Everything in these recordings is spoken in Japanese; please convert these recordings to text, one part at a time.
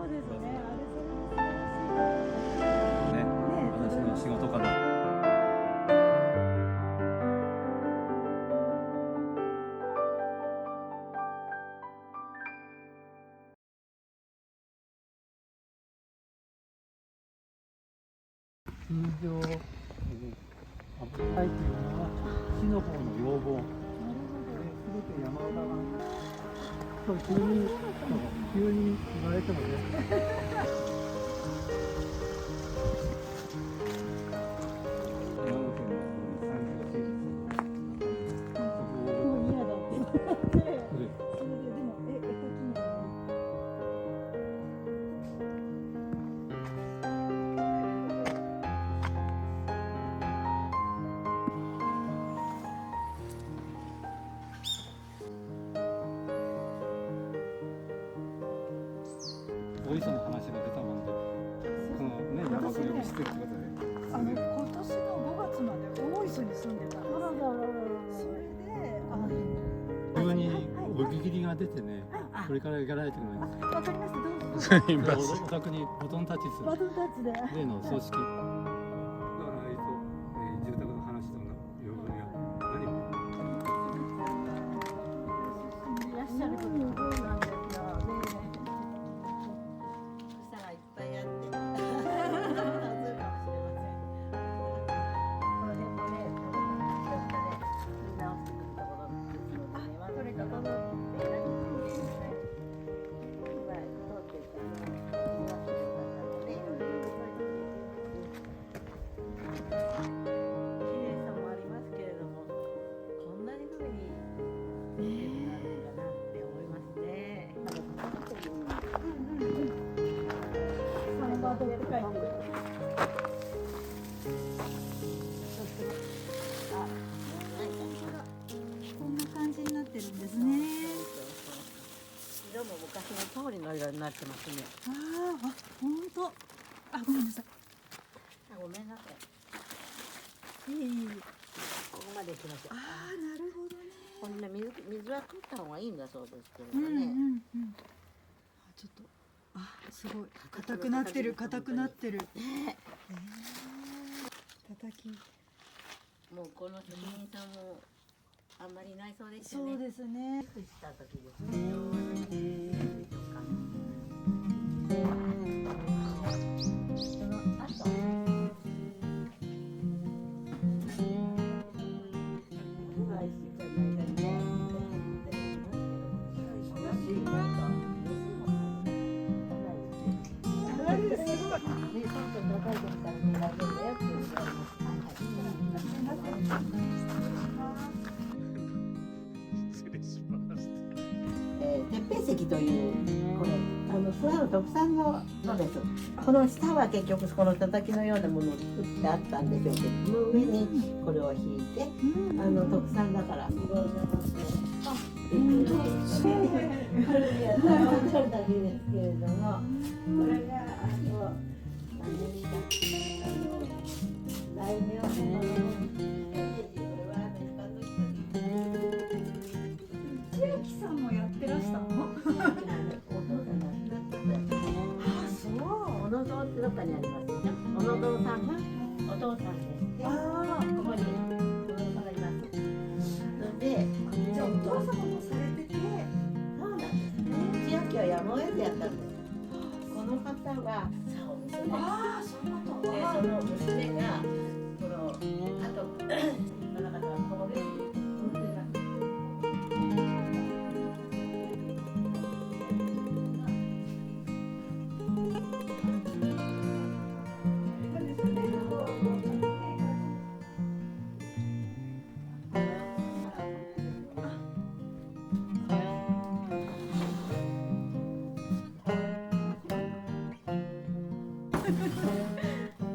そうですね。あれそれも素晴らしい。ね、私の仕事かな。通常、危ないというのは市の方の要望で、全て山側そう急に言われてもね。お磯の話が出たもんで、このね、山を呼び捨てってことで。今年の5月まで大磯に住んでたんですよ。それで、急におぎぎりが出てね、これから行かないといけないんですよ。わかりました。どうぞ。お宅にバトンタッチするバトンタッチで。例の葬式。だから住宅の話とか要望には何も。いらっしゃることもそうなんですよね。草がいっぱいあって。そうかもしれません。この辺もね、ちょっとね、見直してくるところですのでね。それからこのこんな感じになってるんですね。色も昔の通りの色になってますね。本当。ごめんなさい。ごめんなさい。いい。ここまで来ました。なるほどね。こんな水は取った方がいいんだそうですけどね。ちょっとすごい硬くなってる硬くなってる。叩き。もうこの職人さんもあんまりいないそうですよね。そうですね。した時ですね。鉄平石というこれ諏訪の特産ののです。この下は結局この叩きのようなものを作ってあったんでしょうけど、その上にこれを引いて、特産だからいろんなものカルビアとおだけですけれども、これが大名のもの。千秋さんもやってらしたの？小野堂ってどっかにありますよ。小野堂さんがお父さんです。ここに小野堂さんがいます。それで、じゃあお父様もされてて、そうなんですね。千秋はやむを得ずやったんです。この方がお娘。そういうこと。で、その娘がこのあとこの方はこうです。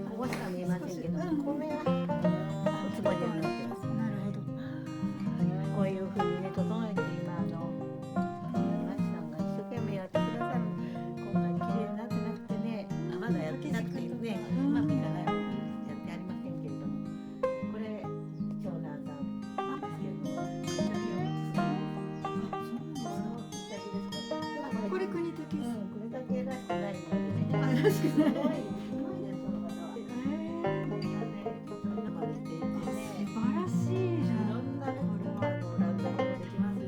ここしか見えませんけど、米はおつぼりになってます。なるほど。しくない。すごいですその方は。素晴らしいじゃん。いろんなランダムもできますし、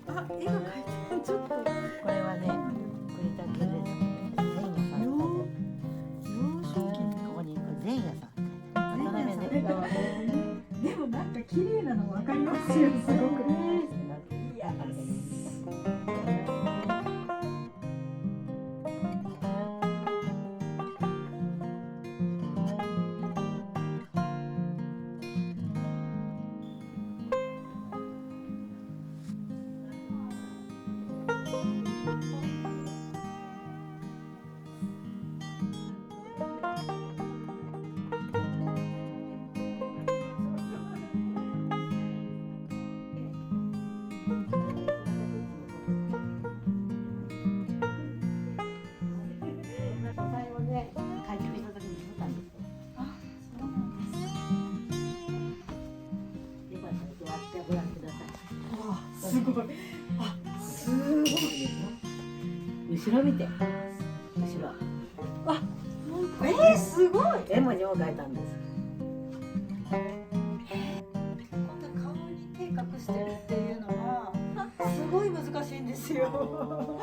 あ、絵が描いてる。ちょっと。これはね、栗田家です。前夜さん。幼少期。ここに前夜さん。渡辺ね。でもなんか綺麗なのわかりますよ。すごくね。いや。最後ね、帰ってきた時に撮ったんですよ。あ、そうなんですか。よかったら座ってご覧ください。わあ、すごい。あ、すごい。後ろ見て。後ろ。すごい。絵文字を描いたんです。こんな顔に手隠してるっていうのはすごい難しいんですよ。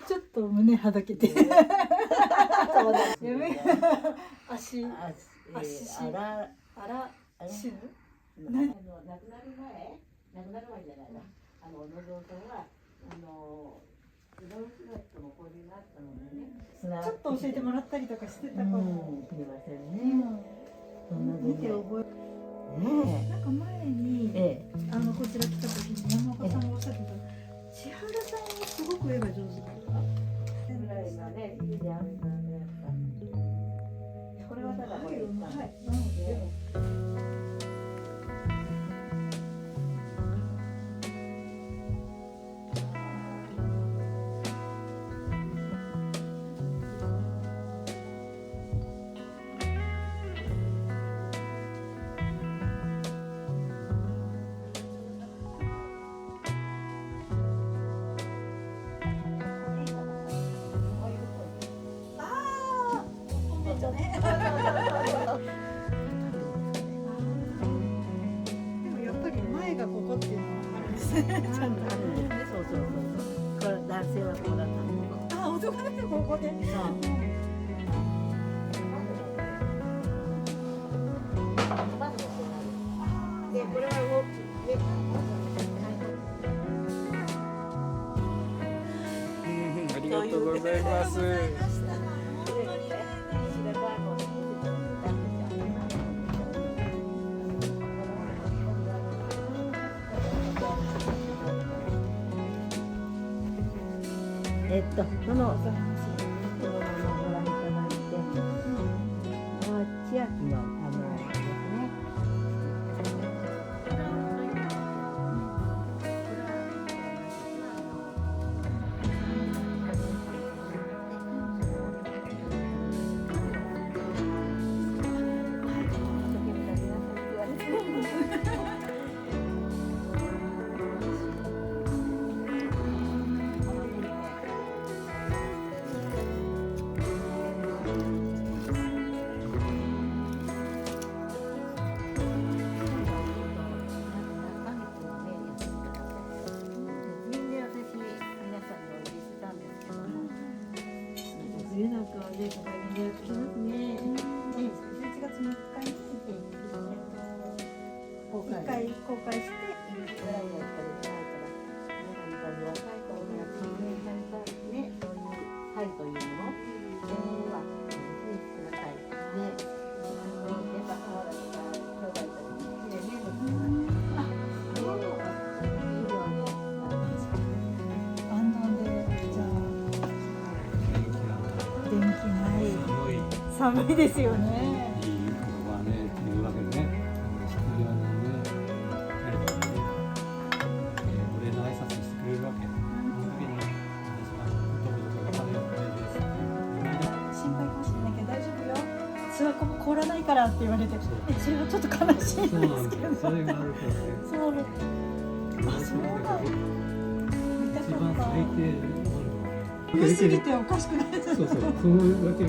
ちょっと胸はだけて。そうですやめ。足。あら死ぬ。亡くなる前じゃないな。おのぞうさんはうどん姿とも交流があったのでね。ちょっと教えてもらったりとかしてたかも。すみませんね。そんな見て覚ねなんか前にえ。こちら来た時に山岡さんがおっしゃってた千原さんはすごく絵が上手だった。ぐらいがね、好きであるからね、やっぱり。これはただこれ。はい。なので。でもやっぱり前がここっていうのはあるんですね。ちゃんと。そう。これ男性はこうだったんで。あ、男の人ここで。で、これはもう、ありがとうございます。そのままご覧いただいて、千秋のですね。冬なんかはね、ここにね、来ますね。11月3日に1回公開して、というものはください。で、電波瓦とか兄弟たちにきれいにバンドで、じゃあ、電気ない。寒いですよね。いい言葉ね、というわけでね、式場にね、帰るとね、お礼の挨拶してくれるわけ。その時に、私は、どこどこが彼の彼です。心配かもしれないけど、大丈夫よ。諏訪湖も凍らないからって言われて、それはちょっと悲しいんそうなんですけど。です。それがあるからね。そうね。あ、そうなんだ。見た一番かった。最低温度増えすぎておかしくないですそうそう、そのだけ